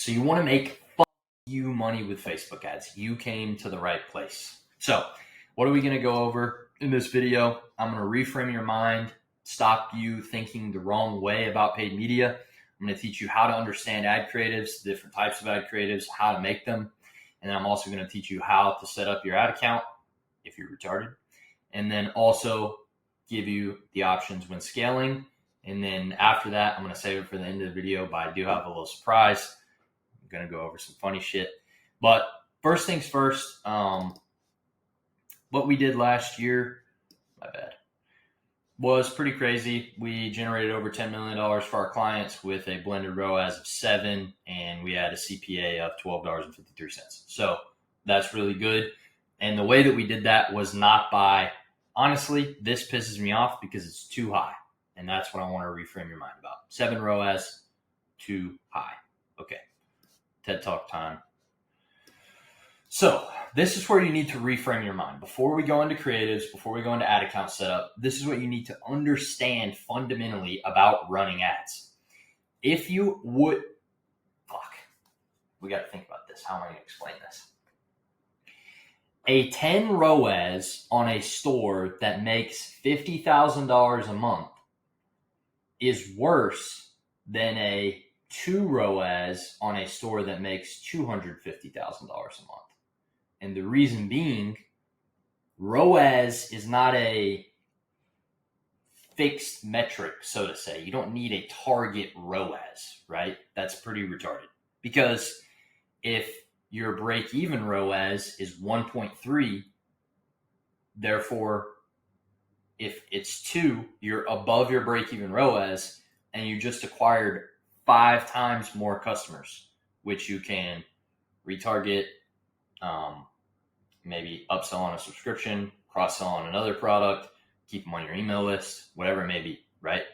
So you want to make you money with Facebook ads. You came to the right place. So what are we going to go over in this video? I'm going to reframe your mind, stop you thinking the wrong way about paid media. I'm going to teach you how to understand ad creatives, different types of ad creatives, how to make them. And then I'm also going to teach you how to set up your ad account if you're retarded. And then also give you the options when scaling. And then after that, I'm going to save it for the end of the video, but I do have a little surprise. I'm going to go over some funny shit. But first things first, what we did last year, my bad, was pretty crazy. We generated over $10 million for our clients with a blended ROAS of 7, and we had a CPA of $12.53. So that's really good. And the way that we did that was not by, honestly, this pisses me off because it's too high. And that's what I want to reframe your mind about. 7 ROAS, too high. Okay, TED Talk time. So this is where you need to reframe your mind. Before we go into creatives, before we go into ad account setup, this is what you need to understand fundamentally about running ads. If you would, we got to think about this. How am I going to explain this? A 10 ROAS on a store that makes $50,000 a month is worse than a 2 ROAS on a store that makes $250,000 a month. And the reason being, ROAS is not a fixed metric, so to say. You don't need a target ROAS, right? That's pretty retarded. Because if your break-even ROAS is 1.3, therefore, if it's 2, you're above your break-even ROAS, and you just acquired 5 times more customers, which you can retarget, maybe upsell on a subscription, cross-sell on another product, keep them on your email list, whatever it may be, right?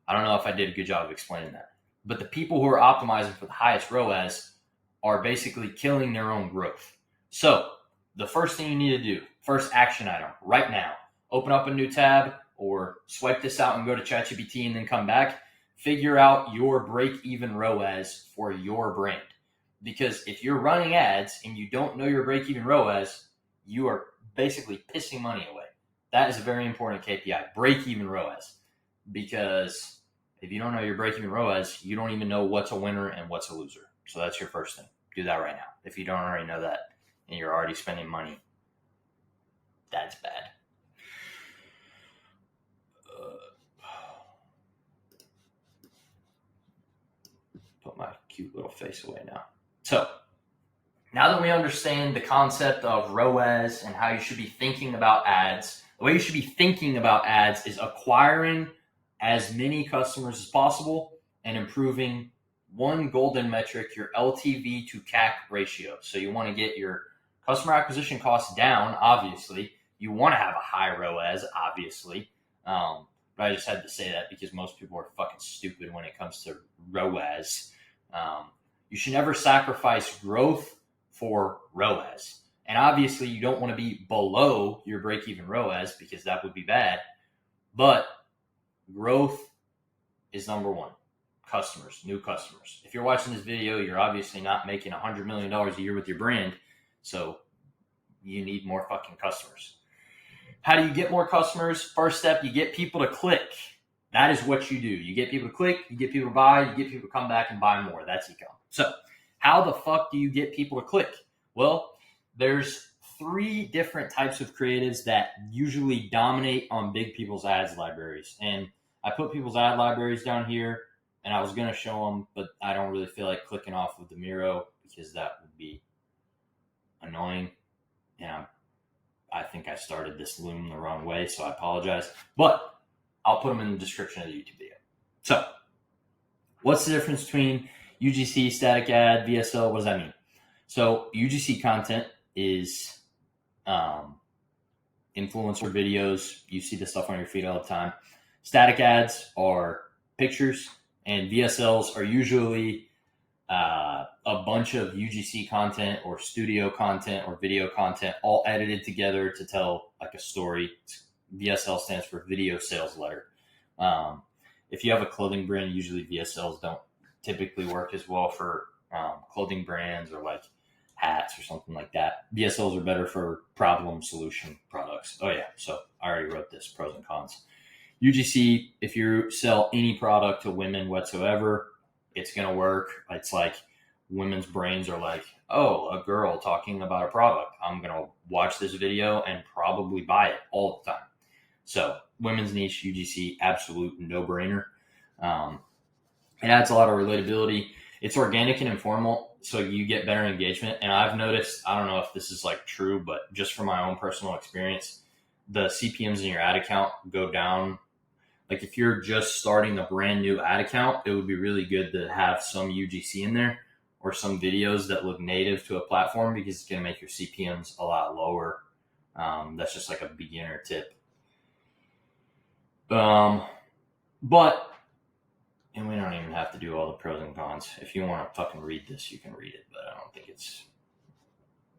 I don't know if I did a good job of explaining that. But the people who are optimizing for the highest ROAS are basically killing their own growth. So the first thing you need to do, first action item right now, open up a new tab or swipe this out and go to ChatGPT and then come back. Figure out your break-even ROAS for your brand. Because if you're running ads and you don't know your break-even ROAS, you are basically pissing money away. That is a very important KPI, break-even ROAS. Because if you don't know your break-even ROAS, you don't even know what's a winner and what's a loser. So that's your first thing. Do that right now. If you don't already know that and you're already spending money, that's bad. Put my cute little face away now. So now that we understand the concept of ROAS and how you should be thinking about ads, the way you should be thinking about ads is acquiring as many customers as possible and improving one golden metric, your LTV to CAC ratio. So you want to get your customer acquisition costs down, obviously. You want to have a high ROAS, obviously. But I just had to say that because most people are fucking stupid when it comes to ROAS. You should never sacrifice growth for ROAS. And obviously you don't want to be below your break-even ROAS because that would be bad. But growth is number one. Customers, new customers. If you're watching this video, you're obviously not making $100 million a year with your brand. So you need more fucking customers. How do you get more customers? First step, you get people to click. That is what you do. You get people to click, you get people to buy, you get people to come back and buy more. That's ecom. So how the fuck do you get people to click? Well, there's 3 different types of creatives that usually dominate on big people's ads libraries. And I put people's ad libraries down here, and I was going to show them, but I don't really feel like clicking off with the Miro because that would be annoying. And I think I started this loom the wrong way, so I apologize. But I'll put them in the description of the YouTube video. So what's the difference between UGC, static ad, VSL? What does that mean? So UGC content is influencer videos. You see this stuff on your feed all the time. Static ads are pictures, and VSLs are usually a bunch of UGC content or studio content or video content all edited together to tell like a story. VSL stands for video sales letter. If you have a clothing brand, usually VSLs don't typically work as well for clothing brands or like hats or something like that. VSLs are better for problem solution products. Oh yeah, so I already wrote this, pros and cons. UGC, if you sell any product to women whatsoever, it's going to work. It's like women's brains are like, oh, a girl talking about a product. I'm going to watch this video and probably buy it all the time. So women's niche, UGC, absolute no-brainer. It adds a lot of relatability. It's organic and informal, so you get better engagement. And I've noticed, I don't know if this is like true, but just from my own personal experience, the CPMs in your ad account go down. Like if you're just starting a brand new ad account, it would be really good to have some UGC in there or some videos that look native to a platform, because it's going to make your CPMs a lot lower. That's just like a beginner tip. But, and we don't even have to do all the pros and cons. If you want to fucking read this, you can read it, but I don't think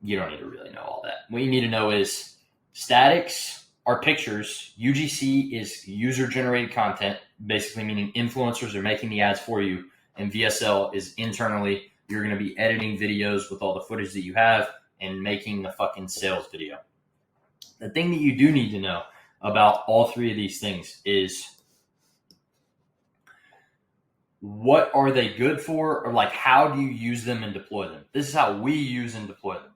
you don't need to really know all that. What you need to know is statics are pictures. UGC is user-generated content, basically meaning influencers are making the ads for you, and VSL is internally, you're going to be editing videos with all the footage that you have and making the fucking sales video. The thing that you do need to know about all three of these things is what are they good for, or like how do you use them and deploy them? This is how we use and deploy them.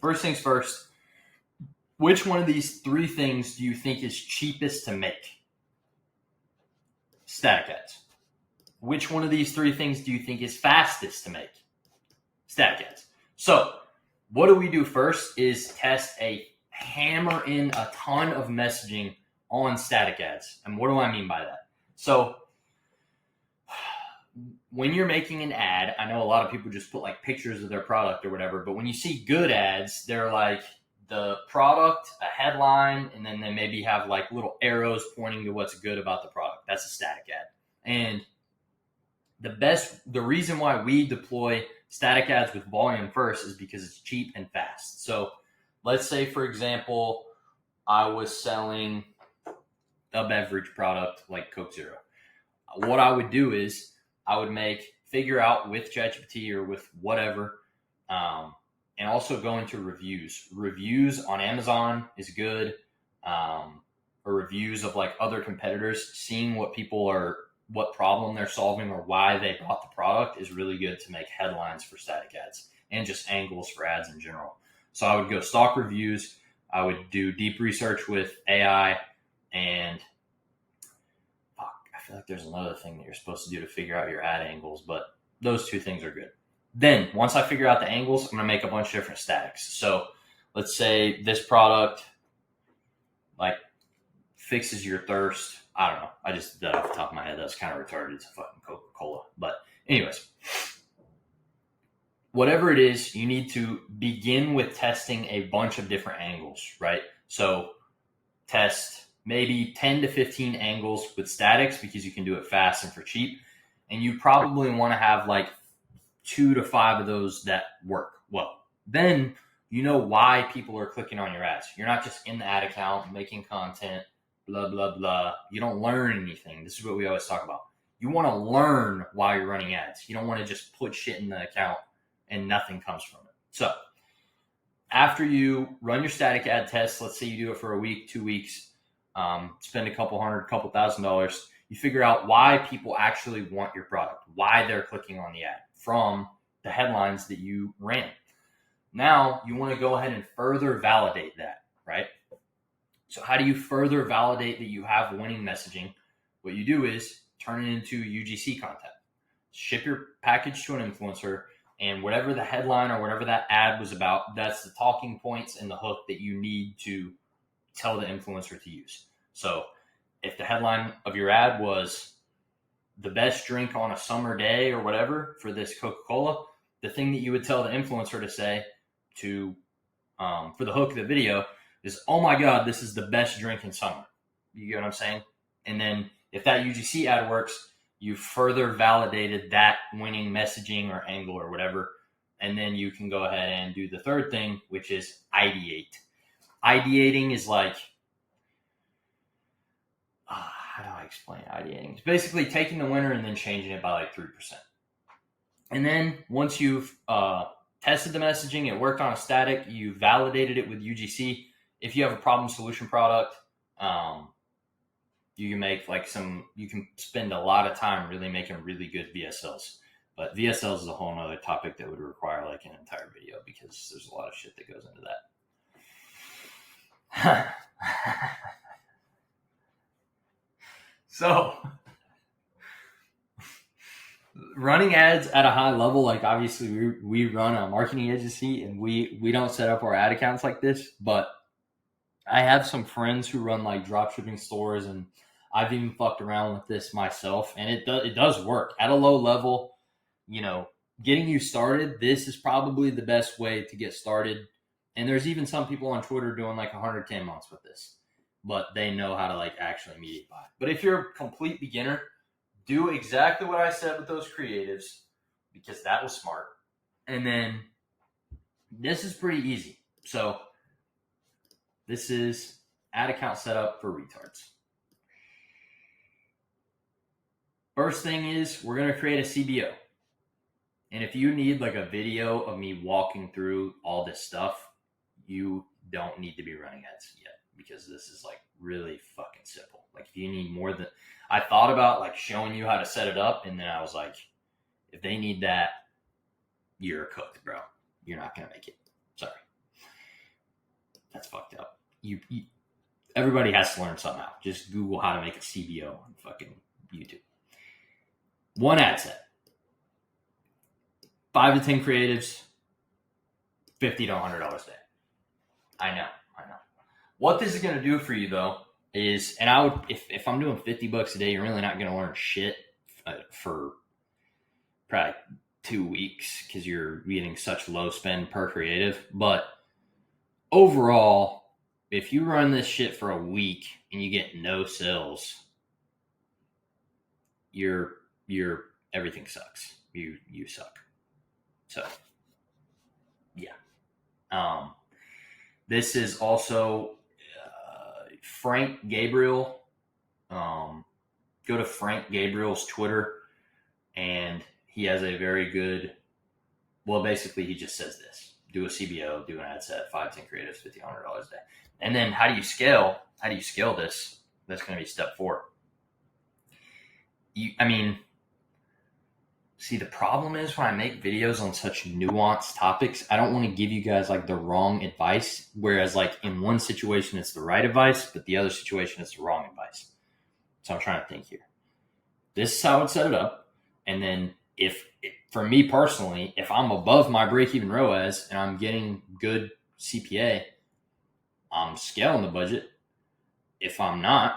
First things first, which one of these three things do you think is cheapest to make? Static ads. Which one of these three things do you think is fastest to make? Static ads. So what do we do first is hammer in a ton of messaging on static ads. And what do I mean by that? So when you're making an ad, I know a lot of people just put like pictures of their product or whatever, but when you see good ads, they're like the product, a headline, and then they maybe have like little arrows pointing to what's good about the product. That's a static ad. And the reason why we deploy static ads with volume first is because it's cheap and fast. So let's say, for example, I was selling a beverage product like Coke Zero. What I would do is I would figure out with ChatGPT or with whatever, and also go into reviews. Reviews on Amazon is good, or reviews of like other competitors, seeing what problem they're solving or why they bought the product is really good to make headlines for static ads and just angles for ads in general. So I would go stock reviews. I would do deep research with AI, and I feel like there's another thing that you're supposed to do to figure out your ad angles, but those two things are good. Then once I figure out the angles, I'm going to make a bunch of different statics. So let's say this product like fixes your thirst. I don't know. I just did that off the top of my head. That's kind of retarded. It's a fucking Coca-Cola. But anyways, whatever it is, you need to begin with testing a bunch of different angles, right? So test maybe 10 to 15 angles with statics because you can do it fast and for cheap. And you probably want to have like 2 to 5 of those that work well. Then you know why people are clicking on your ads. You're not just in the ad account making content, blah, blah, blah. You don't learn anything. This is what we always talk about. You want to learn while you're running ads. You don't want to just put shit in the account and nothing comes from it. So after you run your static ad test, let's say you do it for a week, 2 weeks, spend a couple $1,000, you figure out why people actually want your product, why they're clicking on the ad from the headlines that you ran. Now you want to go ahead and further validate that, right? So how do you further validate that you have winning messaging? What you do is turn it into UGC content. Ship your package to an influencer, and whatever the headline or whatever that ad was about, that's the talking points and the hook that you need to tell the influencer to use. So if the headline of your ad was the best drink on a summer day or whatever for this Coca-Cola, the thing that you would tell the influencer to say for the hook of the video is, oh my God, this is the best drink in summer. You get what I'm saying? And then if that UGC ad works, you further validated that winning messaging or angle or whatever. And then you can go ahead and do the third thing, which is ideate. Ideating is like, how do I explain ideating? It's basically taking the winner and then changing it by like 3%. And then once you've tested the messaging, it worked on a static, you validated it with UGC. If you have a problem solution product, you can make you can spend a lot of time really making really good VSLs. But VSLs is a whole nother topic that would require like an entire video because there's a lot of shit that goes into that. So running ads at a high level, like obviously we run a marketing agency and we don't set up our ad accounts like this, but I have some friends who run like drop shipping stores, and I've even fucked around with this myself, and it does work at a low level. Getting you started, this is probably the best way to get started. And there's even some people on Twitter doing like 110 months with this, but they know how to like actually media buy. But if you're a complete beginner, do exactly what I said with those creatives, because that was smart. And then this is pretty easy. So this is ad account setup for retards. First thing is we're going to create a CBO. And if you need like a video of me walking through all this stuff, you don't need to be running ads yet, because this is like really fucking simple. Like if you need more than, I thought about like showing you how to set it up, and then I was like, if they need that, you're cooked, bro. You're not going to make it. Sorry. That's fucked up. Everybody has to learn somehow. Just Google how to make a CBO on fucking YouTube. One ad set. 5 to 10 creatives, $50 to $100 a day. I know. What this is going to do for you though is, and I would, if I'm doing $50 a day, you're really not going to learn shit for probably 2 weeks because you're getting such low spend per creative. But overall, if you run this shit for a week and you get no sales, everything sucks. You suck. So, yeah. This is also Frank Gabriel. Go to Frank Gabriel's Twitter, and he has a very good, well, basically he just says this: do a CBO, do an ad set, 5, 10 creatives, $50, $100 a day. And then how do you scale this? That's going to be step 4. See, the problem is when I make videos on such nuanced topics, I don't want to give you guys like the wrong advice. Whereas like in one situation, it's the right advice, but the other situation, it's the wrong advice. So I'm trying to think here. This is how I would set it up. And then for me personally, if I'm above my break-even ROAS and I'm getting good CPA, I'm scaling the budget. If I'm not,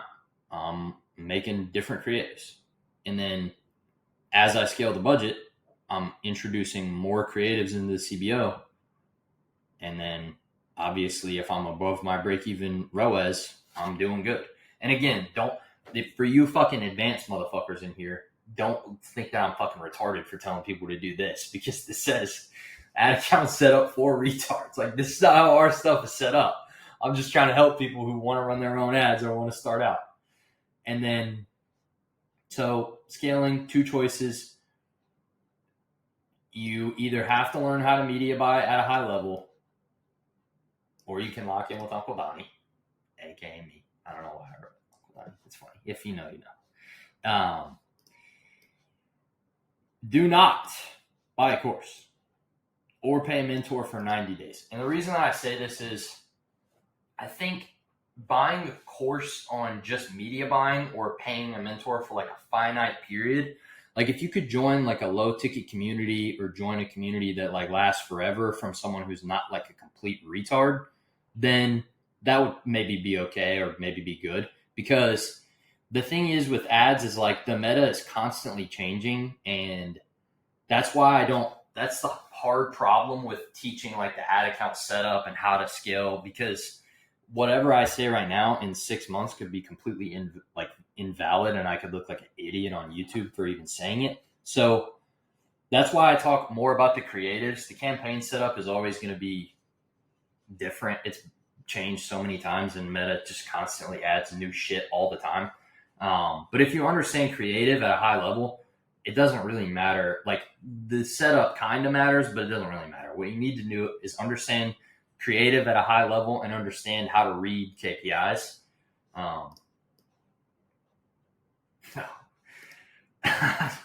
I'm making different creatives. And then as I scale the budget, I'm introducing more creatives into the CBO. And then obviously if I'm above my break-even ROAS, I'm doing good. And again, for you fucking advanced motherfuckers in here, don't think that I'm fucking retarded for telling people to do this, because this says ad account set up for retards. Like, this is how our stuff is set up. I'm just trying to help people who want to run their own ads or want to start out. And then, so scaling, 2 choices. You either have to learn how to media buy at a high level, or you can lock in with Uncle Donnie, aka me. I don't know why I wrote Uncle Donnie. It's funny. If you know, you know. Do not buy a course or pay a mentor for 90 days. And the reason that I say this is, I think buying a course on just media buying or paying a mentor for like a finite period, like if you could join like a low ticket community or join a community that like lasts forever from someone who's not like a complete retard, then that would maybe be okay or maybe be good. Because the thing is with ads is like the meta is constantly changing, and that's why that's the hard problem with teaching like the ad account setup and how to scale, because whatever I say right now in 6 months could be completely invalid, and I could look like an idiot on YouTube for even saying it. So that's why I talk more about the creatives. The campaign setup is always going to be different. It's changed so many times, and Meta just constantly adds new shit all the time. But if you understand creative at a high level, it doesn't really matter. Like the setup kind of matters, but it doesn't really matter. What you need to do is understand creative at a high level and understand how to read KPIs. I'm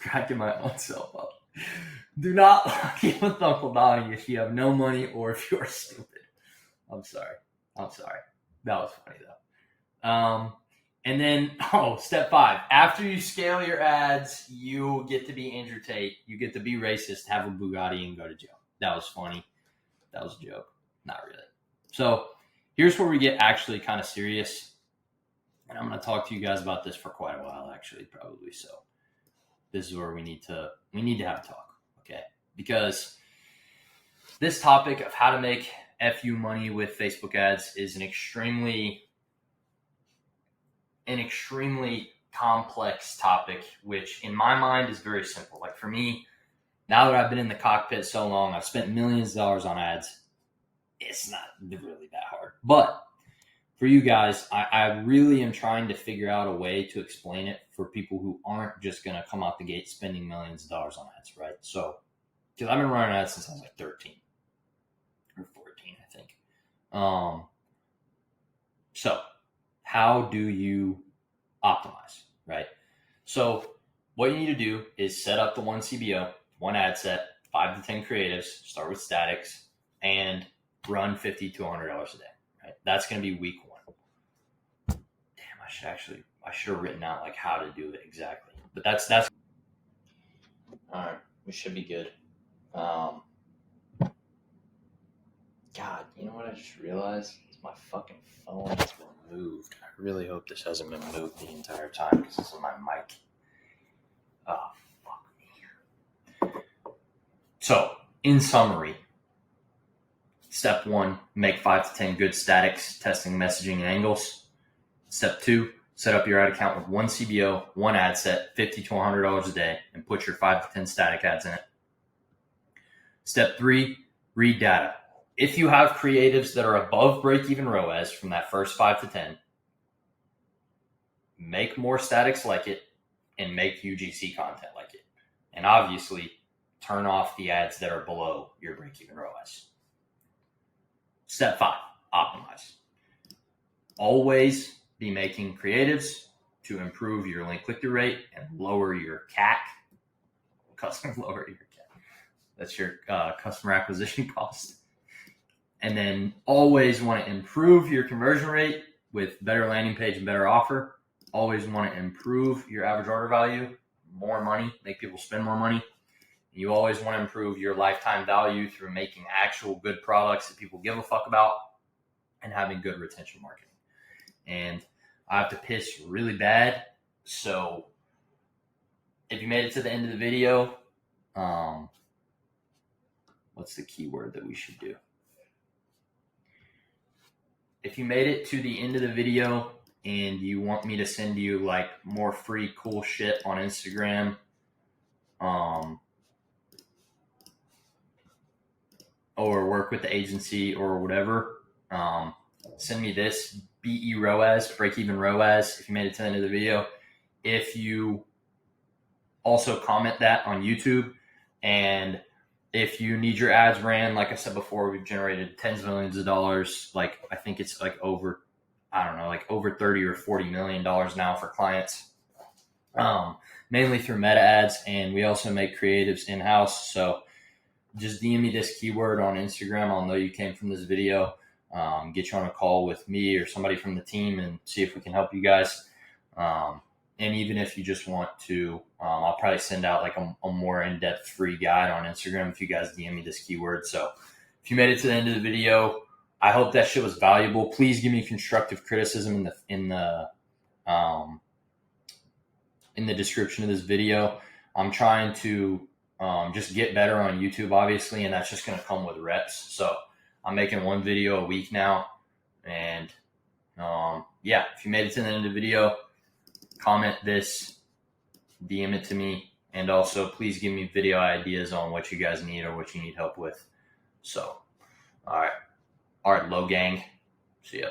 cracking my own self up. Do not lock in with Uncle Donnie if you have no money or if you're stupid. I'm sorry. That was funny though. And then, step 5. After you scale your ads, you get to be Andrew Tate. You get to be racist, have a Bugatti, and go to jail. That was funny. That was a joke. Not really. So here's where we get actually kind of serious. And I'm going to talk to you guys about this for quite a while, actually, probably. So this is where we need to have a talk, okay? Because this topic of how to make FU money with Facebook ads is an extremely complex topic, which in my mind is very simple. Like for me, now that I've been in the cockpit so long, I've spent millions of dollars on ads. It's not really that hard. But for you guys, I really am trying to figure out a way to explain it for people who aren't just going to come out the gate spending millions of dollars on ads, right? So, because I've been running ads since I was like 13 or 14, I think. So, how do you optimize, right? So, what you need to do is set up the one CBO, one ad set, 5 to 10 creatives, start with statics, and run $50 to $100 a day, right? That's going to be week 1. Damn, I should have written out like how to do it exactly. But that's all right. We should be good. God, you know what I just realized? My fucking phone has been moved. I really hope this hasn't been moved the entire time because this is my mic. Oh, fuck me. So, in summary, step 1, make 5 to 10 good statics, testing, messaging, and angles. Step 2, set up your ad account with one CBO, one ad set, $50 to $100 a day, and put your 5 to 10 static ads in it. Step 3, read data. If you have creatives that are above break-even ROAS from that first 5 to 10, make more statics like it and make UGC content like it. And obviously, turn off the ads that are below your break-even ROAS. Step 5, optimize. Always be making creatives to improve your link click-through rate and lower your CAC. That's your customer acquisition cost. And then always want to improve your conversion rate with better landing page and better offer. Always want to improve your average order value, more money, make people spend more money. You always want to improve your lifetime value through making actual good products that people give a fuck about and having good retention marketing. And I have to piss really bad. So if you made it to the end of the video, what's the keyword that we should do? If you made it to the end of the video and you want me to send you like more free cool shit on Instagram, or work with the agency or whatever, send me this BE ROAS, break even ROAS, if you made it to the end of the video. If you also comment that on YouTube, and if you need your ads ran, like I said before, we've generated tens of millions of dollars. Like I think it's like over 30 or $40 million now for clients, mainly through meta ads. And we also make creatives in-house. So just DM me this keyword on Instagram. I'll know you came from this video. Get you on a call with me or somebody from the team and see if we can help you guys. And even if you just want to, I'll probably send out like a more in-depth free guide on Instagram if you guys DM me this keyword. So if you made it to the end of the video, I hope that shit was valuable. Please give me constructive criticism in the description of this video. I'm trying to just get better on YouTube, obviously, and that's just going to come with reps. So I'm making one video a week now. And if you made it to the end of the video, comment this, DM it to me, and also please give me video ideas on what you guys need or what you need help with. So, all right, low gang. See ya.